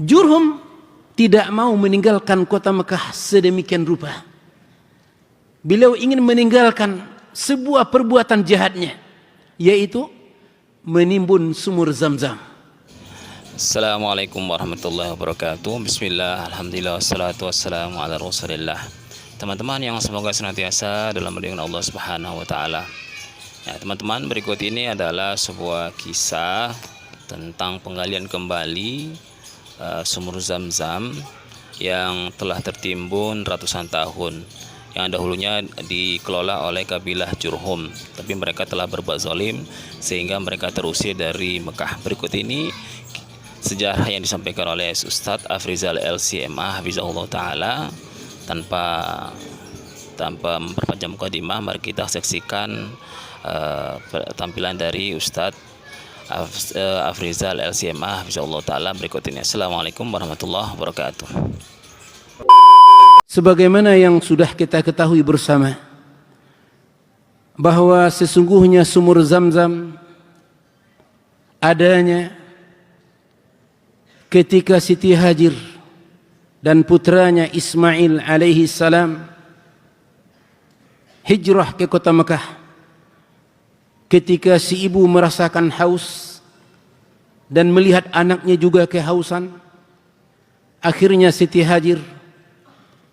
Jurhum tidak mau meninggalkan kota Mekah sedemikian rupa. Beliau ingin meninggalkan sebuah perbuatan jahatnya, yaitu menimbun sumur Zam-Zam. Assalamualaikum warahmatullahi wabarakatuh. Bismillah, alhamdulillah, wassalatu wassalamu ala rasulillah. Teman-teman yang semoga senantiasa dalam lindungan Allah Subhanahu wa taala. Ya, teman-teman, berikut ini adalah sebuah kisah tentang penggalian kembali sumur Zam-Zam yang telah tertimbun ratusan tahun, yang dahulunya dikelola oleh kabilah Jurhum, tapi mereka telah berbuat zalim sehingga mereka terusir dari Mekah. Berikut ini sejarah yang disampaikan oleh Ustadz Afrizal LCMA Hafizahullah Ta'ala. Tanpa memperpanjang mukadimah, mari kita saksikan tampilan dari Ustadz Afrizal LCMA Hafizahullah Ta'ala berikut ini. Assalamualaikum warahmatullahi wabarakatuh. Sebagaimana yang sudah kita ketahui bersama, bahwa sesungguhnya sumur Zam-Zam adanya ketika Siti Hajar dan putranya Ismail alaihi salam hijrah ke kota Mekah. Ketika si ibu merasakan haus dan melihat anaknya juga kehausan, akhirnya Siti Hajar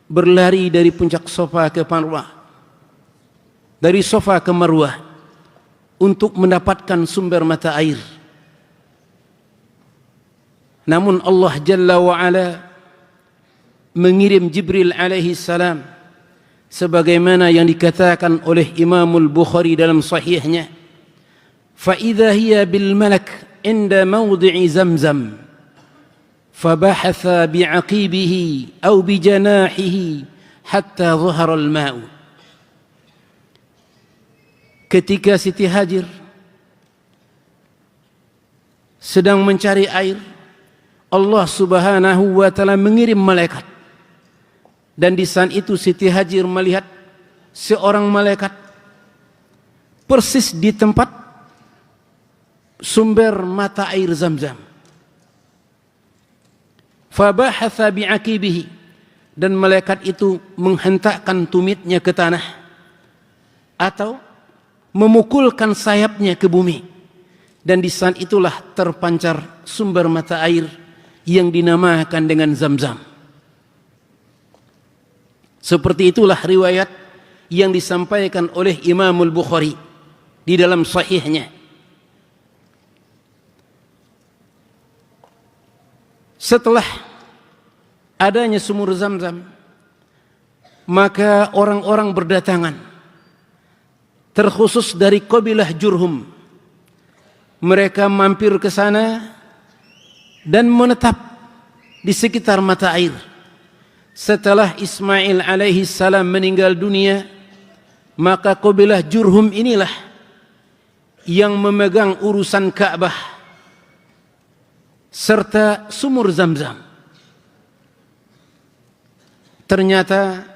berlari dari puncak Safa ke Marwah, dari Safa ke Marwah untuk mendapatkan sumber mata air. Namun Allah Jalla wa'ala mengirim Jibril alaihi salam, sebagaimana yang dikatakan oleh Imamul Bukhari dalam sahihnya, فَإِذَا هِيَ بِالْمَلَكِ عِنْدَ مَوْضِعِ زَمْزَمْ فَبَحَثَ بِعَقِيبِهِ أَوْ بِجَنَاحِهِ حَتَّى ظَهَرَ الْمَاءُ. Ketika Siti Hajar sedang mencari air, Allah Subhanahu wa ta'ala mengirim malaikat, dan di saat itu Siti Hajar melihat seorang malaikat persis di tempat sumber mata air Zam-Zam. Fabahatha bi'aqibihi, dan malaikat itu menghentakkan tumitnya ke tanah atau memukulkan sayapnya ke bumi, dan di saat itulah terpancar sumber mata air yang dinamakan dengan Zam-Zam. Seperti itulah riwayat yang disampaikan oleh Imamul Bukhari di dalam sahihnya. Setelah adanya sumur Zam-Zam, maka orang-orang berdatangan, terkhusus dari kabilah Jurhum. Mereka mampir ke sana dan menetap di sekitar mata air. Setelah Ismail alaihi salam meninggal dunia, maka kabilah Jurhum inilah yang memegang urusan Ka'bah serta sumur Zam-Zam. Ternyata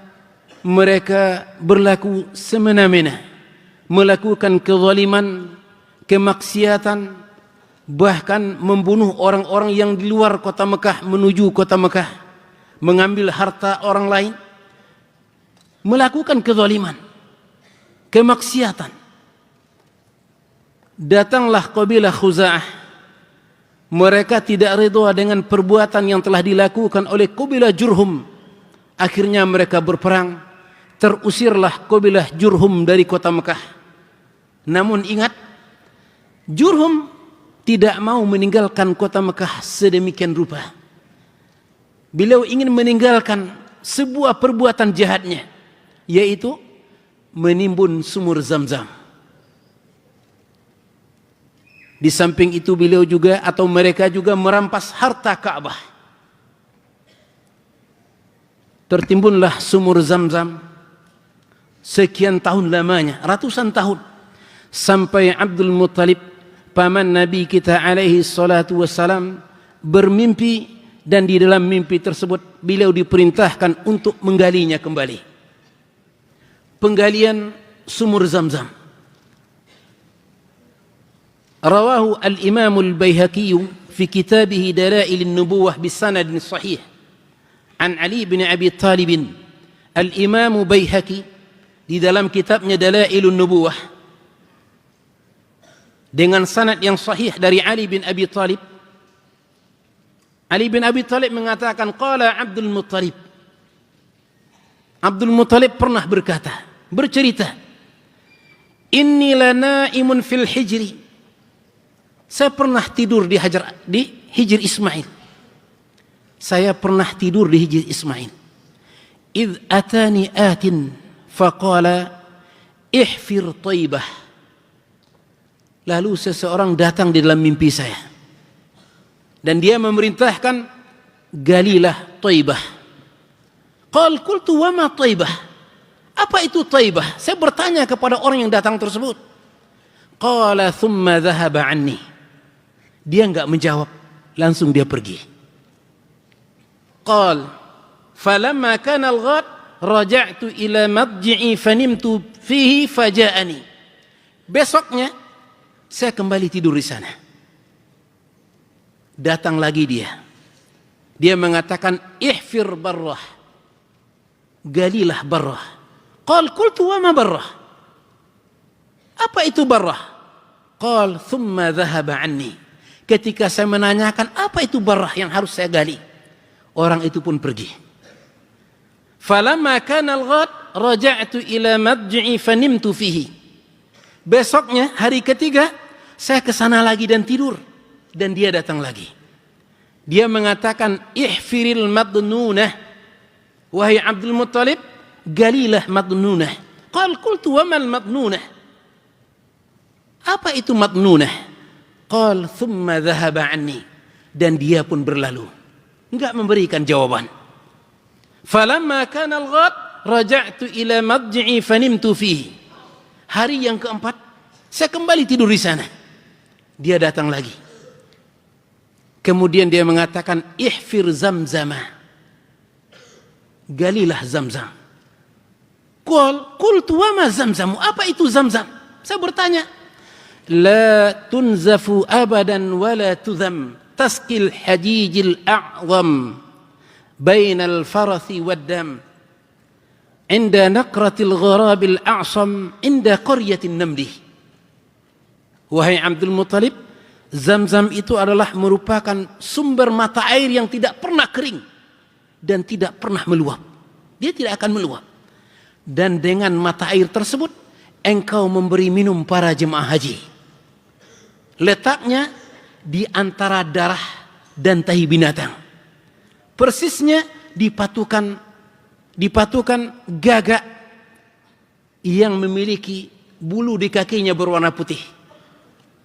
mereka berlaku semena-mena, melakukan kezaliman, kemaksiatan, bahkan membunuh orang-orang yang di luar kota Mekah menuju kota Mekah, mengambil harta orang lain, melakukan kezaliman, kemaksiatan. Datanglah kabilah Khuza'ah. Mereka tidak ridha dengan perbuatan yang telah dilakukan oleh kabilah Jurhum. Akhirnya mereka berperang. Terusirlah kabilah Jurhum dari kota Mekah. Namun ingat, Jurhum tidak mau meninggalkan kota Mekah sedemikian rupa. Beliau ingin meninggalkan sebuah perbuatan jahatnya, yaitu menimbun sumur Zam-Zam. Di samping itu beliau juga atau mereka juga merampas harta Ka'bah. Tertimbunlah sumur Zam-Zam sekian tahun lamanya, ratusan tahun, sampai Abdul Muttalib, paman Nabi kita alaihi salatu wassalam, bermimpi, dan di dalam mimpi tersebut beliau diperintahkan untuk menggalinya kembali. Penggalian sumur Zam-Zam. Rawahu al-Imam al-Baihaqi في كتابه دلائل النبوة بسند صحيح عن علي بن أبي طالب. الإمام بيهقي di dalam kitabnya Dalailun Nubuwah dengan sanad yang sahih dari Ali bin Abi Thalib. Ali bin Abi Thalib mengatakan, qala Abdul Muttalib. Abdul Muttalib pernah bercerita, inni lanaimun fil hijri. Saya pernah tidur di Hijr Ismail. Saya pernah tidur di Hijr Ismail. Idh atani atin faqala ihfir Taibah. Lalu seseorang datang di dalam mimpi saya dan dia memerintahkan, galilah Taibah. Qal qultu wa ma Taibah? Apa itu Taibah? Saya bertanya kepada orang yang datang tersebut. Qala thumma dhahaba anni. Dia enggak menjawab, langsung dia pergi. Qal falamma kana al-ghad raja'tu ila madji'i fanimtu fihi faja'ani. Besoknya saya kembali tidur di sana. Datang lagi dia. Dia mengatakan, ihfir barrah. Galilah barrah. Qal qultu wa ma barrah? Apa itu barrah? Qal thumma dhahaba anni. Ketika saya menanyakan apa itu barrah yang harus saya gali, orang itu pun pergi. Falamma kana al-ghad raja'tu ila madji'i fanimtu fihi. Besoknya hari ketiga saya ke sana lagi dan tidur, dan dia datang lagi. Dia mengatakan, ihfiril madnunah. Wahai Abdul Muttalib, galilah madnunah. Qal qultu wa mal madnunah? Apa itu madnunah? Qal thumma dhahaba anni. Dan dia pun berlalu, enggak memberikan jawaban. Falamma kana al-ghad raja'tu ila madji'i fanimtu fihi. Hari yang keempat saya kembali tidur di sana. Dia datang lagi. Kemudian dia mengatakan, ihfir zamzama. Galilah zamzam. Qultu wa ma zamzamu? Apa itu zamzam? Saya bertanya. La tunzafu abadan wa la tudham taskil hajijil a'zam bainal farathi wad dam inda naqratil gharabil a'sam inda qaryatin namdi. Wahai Abdul Muttalib, Zamzam itu adalah merupakan sumber mata air yang tidak pernah kering dan tidak pernah meluap. Dia tidak akan meluap. Dan dengan mata air tersebut engkau memberi minum para jemaah haji. Letaknya di antara darah dan tahi binatang. Persisnya dipatukan gagak yang memiliki bulu di kakinya berwarna putih.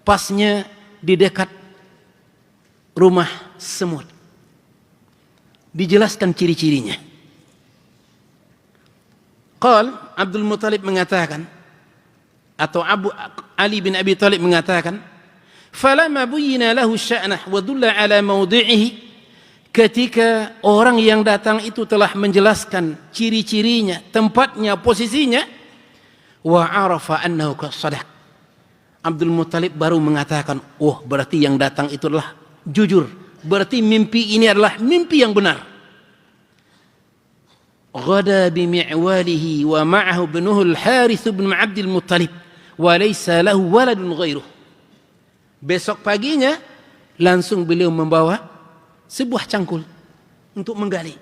Pasnya di dekat rumah semut. Dijelaskan ciri-cirinya. Qal Abdul Muttalib mengatakan, atau Ali bin Abi Thalib mengatakan, falamma buyyina lahu sya'nah wa dulla ala mawdi'ihi. Ketika orang yang datang itu telah menjelaskan ciri-cirinya, tempatnya, posisinya, wa arafa annahu qasadaq. Abdul Muttalib baru mengatakan, oh berarti yang datang itu adalah jujur. Berarti mimpi ini adalah mimpi yang benar. Ghada bimi'walihi wa ma'ahu ibnuhu al-Harith bin Abdul Muttalib wa laysa lahu waladun ghairuh. Besok paginya langsung beliau membawa sebuah cangkul untuk menggali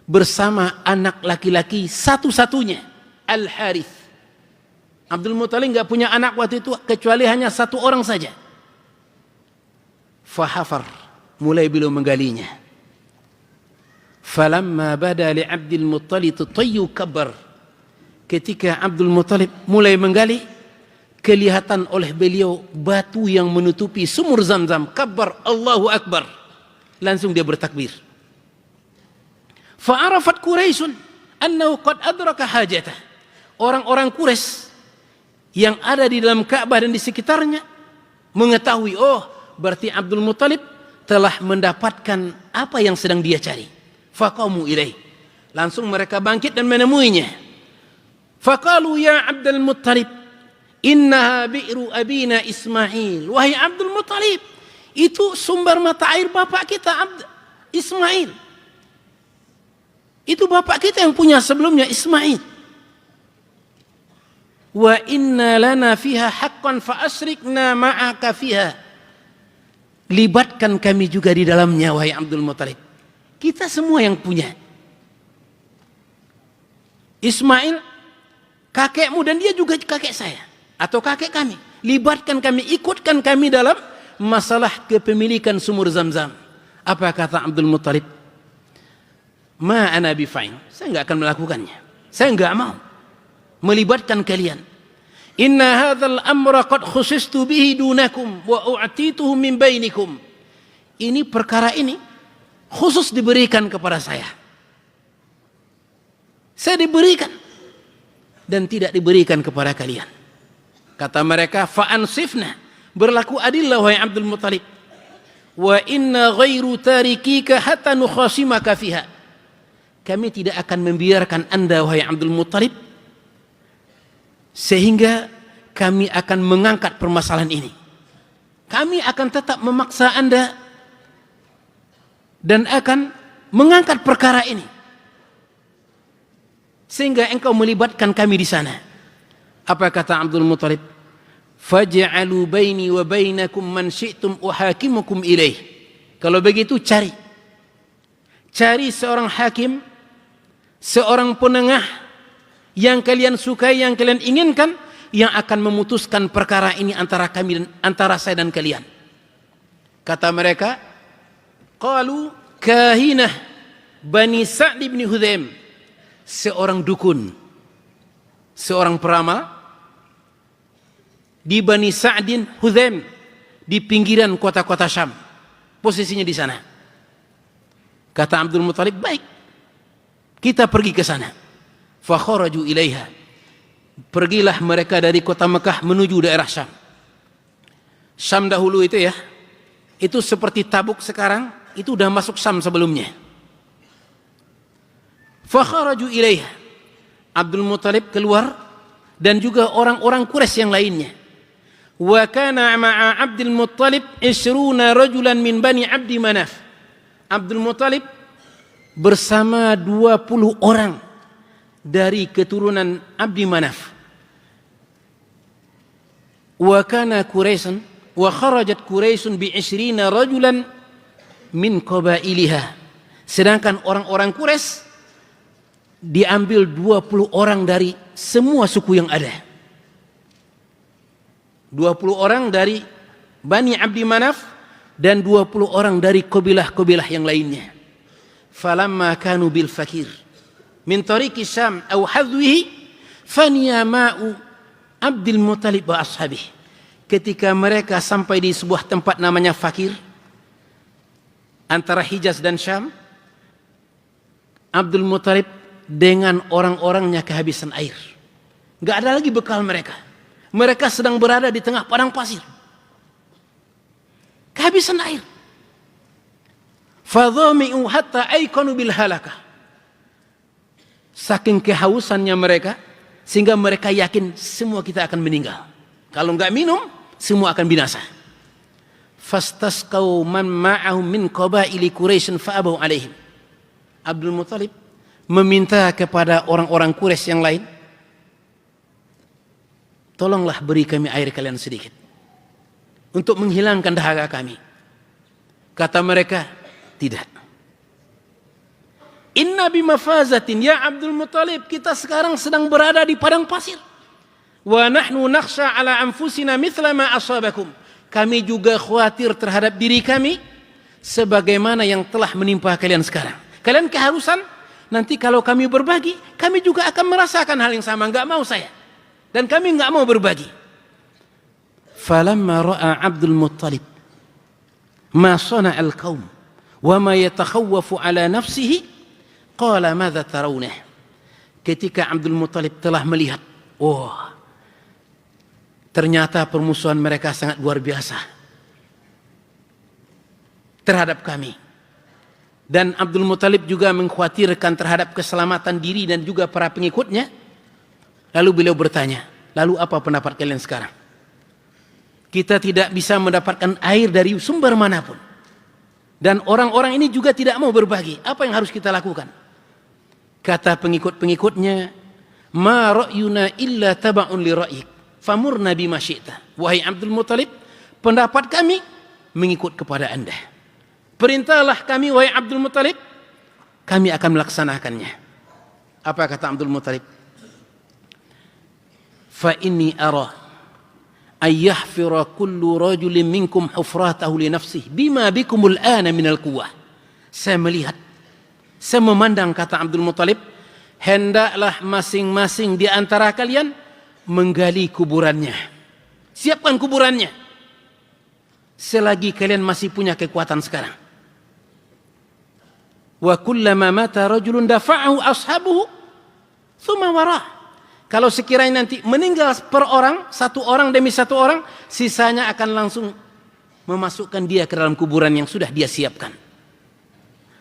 bersama anak laki-laki satu-satunya, Al-Harith. Abdul Muttalib enggak punya anak waktu itu kecuali hanya satu orang saja. Fahafar, mulai beliau menggalinya. Falamma bada li Abdul Muttalib tayyu kabbar. Ketika Abdul Muttalib mulai menggali, kelihatan oleh beliau batu yang menutupi sumur Zamzam. Kabbar, Allahu Akbar. Langsung dia bertakbir. Fa'arafat Quraisyun annahu qad adraka hajatah. Orang-orang Quraisy yang ada di dalam Ka'bah dan di sekitarnya mengetahui, oh berarti Abdul Muttalib telah mendapatkan apa yang sedang dia cari. Faqamu ilaih. Langsung mereka bangkit dan menemuinya. Faqalu ya Abdul Muttalib, innaha bi'ru abina Ismail. Wahai Abdul Muttalib, Itu sumber mata air bapak kita Ismail. Itu bapak kita yang punya sebelumnya, Ismail. Wa inna lana fiha haqqan fa asrikna ma'aka fiha. Libatkan kami juga di dalamnya, wahai Abdul Muttalib. Kita semua yang punya. Ismail kakekmu dan dia juga kakek saya atau kakek kami. Libatkan kami, ikutkan kami dalam masalah kepemilikan sumur Zam-Zam. Apa kata Abdul Muttalib? Ma ana bifa'in. Saya enggak akan melakukannya. Saya enggak mau melibatkan kalian. Inna hadzal amra qad khusistu bihi dunakum wa u'tituhu min bainikum. Ini perkara ini khusus diberikan kepada saya. Saya diberikan dan tidak diberikan kepada kalian. Kata mereka, fa'ansifna. Berlaku adillah wahai Abdul Muttalib. Wa inna ghairu tarikika hatta nukhasimaka fiha. Kami tidak akan membiarkan anda wahai Abdul Muttalib sehingga kami akan mengangkat permasalahan ini. Kami akan tetap memaksa anda dan akan mengangkat perkara ini sehingga engkau melibatkan kami di sana. Apa kata Abdul Muttalib? Faj'alu baini wa bainakum man syi'tum uhakimukum ilaih. Kalau begitu cari seorang hakim, seorang penengah yang kalian sukai, yang kalian inginkan, yang akan memutuskan perkara ini antara kami dan antara saya dan kalian. Kata mereka, qalu kahinah Bani Sa'd bin Hudzaim, seorang dukun, seorang peramal di Bani Sa'din Hudzaim, di pinggiran kota-kota Syam, posisinya di sana. Kata Abdul Muttalib, baik, kita pergi ke sana. Fa kharaju ilaiha. Pergilah mereka dari kota Mekah menuju daerah Syam. Syam dahulu itu ya, itu seperti Tabuk sekarang, itu udah masuk Syam sebelumnya. Fa kharaju ilaiha. Abdul Muttalib keluar dan juga orang-orang Quraisy yang lainnya. Wa kana ma'a Abdul Muttalib 20 rajulan min Bani Abdi Manaf. Abdul Muttalib bersama 20 orang dari keturunan Abdi Manaf. Wa kana Quraisyan wa kharajat Quraisyun bi 20 rajulan min qabailiha. Sedangkan orang-orang Quraisy diambil 20 orang dari semua suku yang ada. 20 orang dari Bani Abdi Manaf dan 20 orang dari kabilah-kabilah yang lainnya. Falamma kanu bil fakir min tariqi Syam aw hadwihi faniya ma'u Abdul Muttalib wa ashabihi. Ketika mereka sampai di sebuah tempat namanya Fakir antara Hijaz dan Syam, Abdul Muttalib dengan orang-orangnya kehabisan air. Enggak ada lagi bekal mereka. Mereka sedang berada di tengah padang pasir. Kehabisan air. Fadhami'u hatta aikanu bil halakah. Saking kehausannya mereka sehingga mereka yakin semua kita akan meninggal. Kalau enggak minum, semua akan binasa. Fastasqau man ma'ahum min qabaili Quraisy fa'abaw alaihim. Abdul Muttalib meminta kepada orang-orang Quraisy yang lain, tolonglah beri kami air kalian sedikit untuk menghilangkan dahaga kami. Kata mereka, tidak. Inna bimafazatin ya Abdul Muttalib, kita sekarang sedang berada di padang pasir. Wa nahnu nakhsha ala anfusina mithla ma asabakum. Kami juga khawatir terhadap diri kami sebagaimana yang telah menimpa kalian sekarang. Kalian keharusan, nanti kalau kami berbagi, kami juga akan merasakan hal yang sama. Enggak mau saya. Dan kami enggak mau berbagi. Falamma ra'a Abdul Muttalib ma sana'al qaum wa ma yatakhawwafu ala nafsihi qala madza tarawna. Ketika Abdul Muttalib telah melihat, ternyata permusuhan mereka sangat luar biasa terhadap kami. Dan Abdul Muttalib juga mengkhawatirkan terhadap keselamatan diri dan juga para pengikutnya. Lalu beliau bertanya, lalu apa pendapat kalian sekarang? Kita tidak bisa mendapatkan air dari sumber manapun. Dan orang-orang ini juga tidak mau berbagi. Apa yang harus kita lakukan? Kata pengikut-pengikutnya, ma ra'yuna illa taba'un li ra'yik, famurna bima syi'ta. Wahai Abdul Muttalib, pendapat kami mengikut kepada Anda. Perintahlah kami wahai Abdul Muttalib, kami akan melaksanakannya. Apa kata Abdul Muttalib? Fa inni ara ayyahfira kullu rajulin minkum hufratahu li nafsihi bima bikumul ana minal quwwah. Saya melihat, saya memandang, kata Abdul Muttalib, hendaklah masing-masing di antara kalian menggali kuburannya. Siapkan kuburannya selagi kalian masih punya kekuatan sekarang. Wa kullama mata rajulun dafa'ahu ashabuhu thumma warah. Kalau sekiranya nanti meninggal per orang, satu orang demi satu orang, sisanya akan langsung memasukkan dia ke dalam kuburan yang sudah dia siapkan.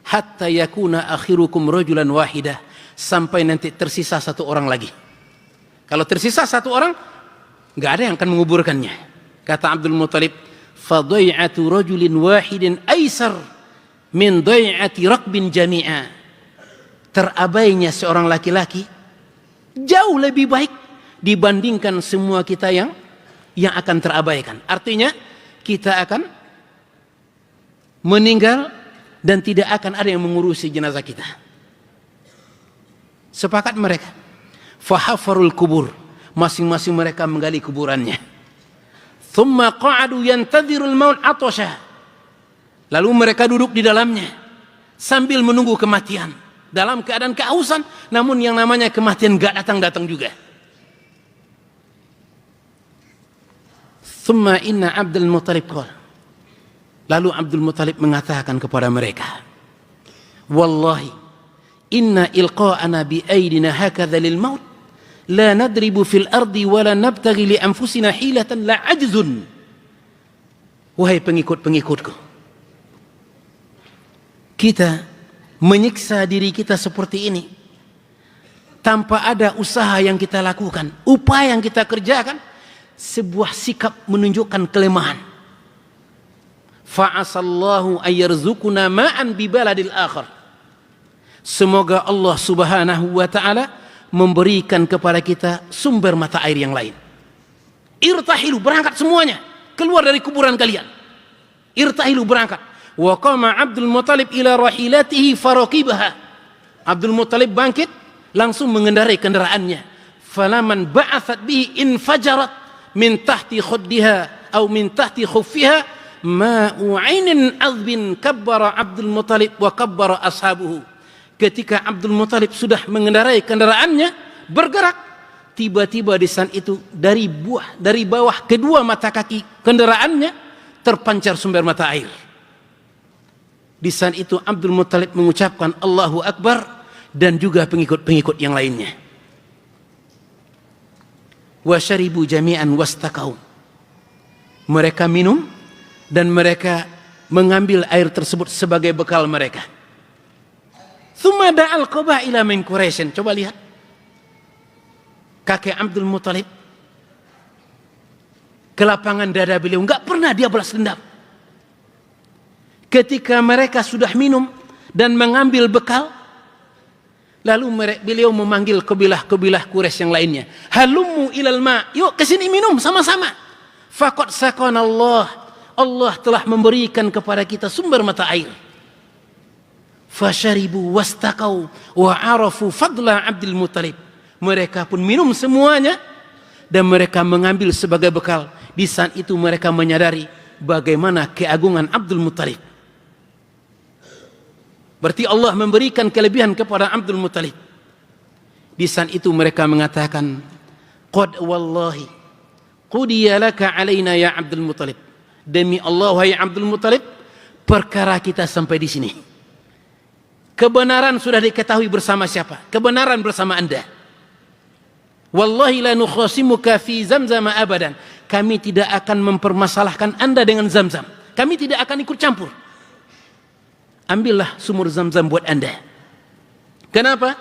Hatta yakuna akhirukum rajulan wahidah, sampai nanti tersisa satu orang lagi. Kalau tersisa satu orang, nggak ada yang akan menguburkannya. Kata Abdul Muttalib, fadai'atu rajulin wahidin aisar min dai'ati rakbin jami'a. Terabainya seorang laki-laki jauh lebih baik dibandingkan semua kita yang akan terabaikan. Artinya kita akan meninggal dan tidak akan ada yang mengurusi jenazah kita. Sepakat mereka. Fahafarul kubur, masing-masing mereka menggali kuburannya. Thumma qa'adu yantadirul maut atosha. Lalu mereka duduk di dalamnya sambil menunggu kematian dalam keadaan kehausan, namun yang namanya kematian gak datang-datang juga. Thumma inna Abdul Muttalib qala. Lalu Abdul Muttalib mengatakan kepada mereka, wallahi inna ilqa'ana bi aydina hakadha lil maut la nadribu fil ardi wa la nabtaghi li anfusina hilatan la ajzun. Wahai pengikut-pengikutku, kita menyiksa diri kita seperti ini tanpa ada usaha yang kita lakukan, upaya yang kita kerjakan, sebuah sikap menunjukkan kelemahan. Fa'asallahu ayyarzukuna ma'an bi baladil akhar. Semoga Allah Subhanahu wa ta'ala memberikan kepada kita sumber mata air yang lain. Irtahilu, berangkat semuanya, keluar dari kuburan kalian. Irtahilu, berangkat. Wa qama Abdul Muttalib ila rahilatihi faraqibaha. Abdul Muttalib bangkit, langsung mengendarai kendaraannya. Falaman ba'athat bihi infajarat min tahti khuddiha atau min tahti khuffiha ma'u 'ainin 'adbin kabbara Abdul Muttalib wa kabbara ashabuhu. Ketika Abdul Muttalib sudah mengendarai kendaraannya, bergerak, tiba-tiba di saat itu dari bawah kedua mata kaki kendaraannya terpancar sumber mata air. Di saat itu Abdul Muttalib mengucapkan Allahu Akbar, dan juga pengikut-pengikut yang lainnya. Wa syaribu jami'an wastaqau. Mereka minum dan mereka mengambil air tersebut sebagai bekal mereka. Tsumma da'al qabaila min Quraisy. Coba lihat. Kakek Abdul Muttalib, kelapangan dada beliau, enggak pernah dia balas dendam. Ketika mereka sudah minum dan mengambil bekal, lalu beliau memanggil kabilah-kabilah Quraisy yang lainnya. Halummu ilal ma, yuk kesini minum sama-sama. Faqad sakana Allah, Allah telah memberikan kepada kita sumber mata air. Fasyaribu wastaqau wa arafu fadla Abdul Muttalib. Mereka pun minum semuanya dan mereka mengambil sebagai bekal. Di saat itu mereka menyadari bagaimana keagungan Abdul Muttalib. Berarti Allah memberikan kelebihan kepada Abdul Muttalib. Di saat itu mereka mengatakan, qad wallahi qudiya laka alaina ya Abdul Muttalib. Demi Allah wahai Abdul Muttalib, perkara kita sampai di sini. Kebenaran sudah diketahui bersama siapa? Kebenaran bersama Anda. Wallahi la nukhasimuka fi Zamzam abadan. Kami tidak akan mempermasalahkan Anda dengan Zamzam. Kami tidak akan ikut campur. Ambillah sumur Zamzam buat Anda. Kenapa?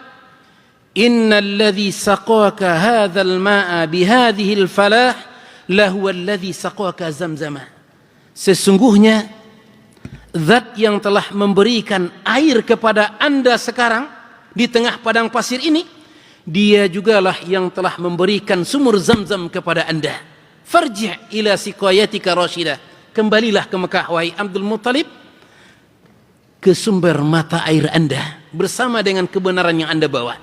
Innal ladzi saqaka hadzal ma'a bihadhihi al-falah lahuwallazi saqaka zamzama. Sesungguhnya zat yang telah memberikan air kepada anda sekarang di tengah padang pasir ini, dia jugalah yang telah memberikan sumur Zamzam kepada anda. Farji' ila siqayatika rasyidah. Kembalilah ke Mekah wahai Abdul Muttalib, ke sumber mata air anda bersama dengan kebenaran yang anda bawa.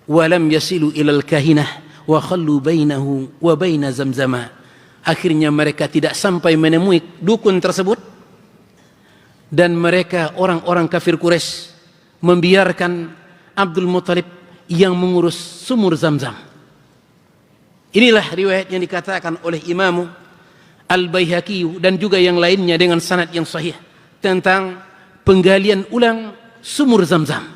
Walam yasilu ilal kahinah wa khallu bainahu wa baina zamzama. Akhirnya mereka tidak sampai menemui dukun tersebut, dan mereka orang-orang kafir Quraisy membiarkan Abdul Muttalib yang mengurus sumur Zamzam. Inilah riwayat yang dikatakan oleh Imam Al-Baihaqi dan juga yang lainnya dengan sanad yang sahih tentang penggalian ulang sumur Zamzam.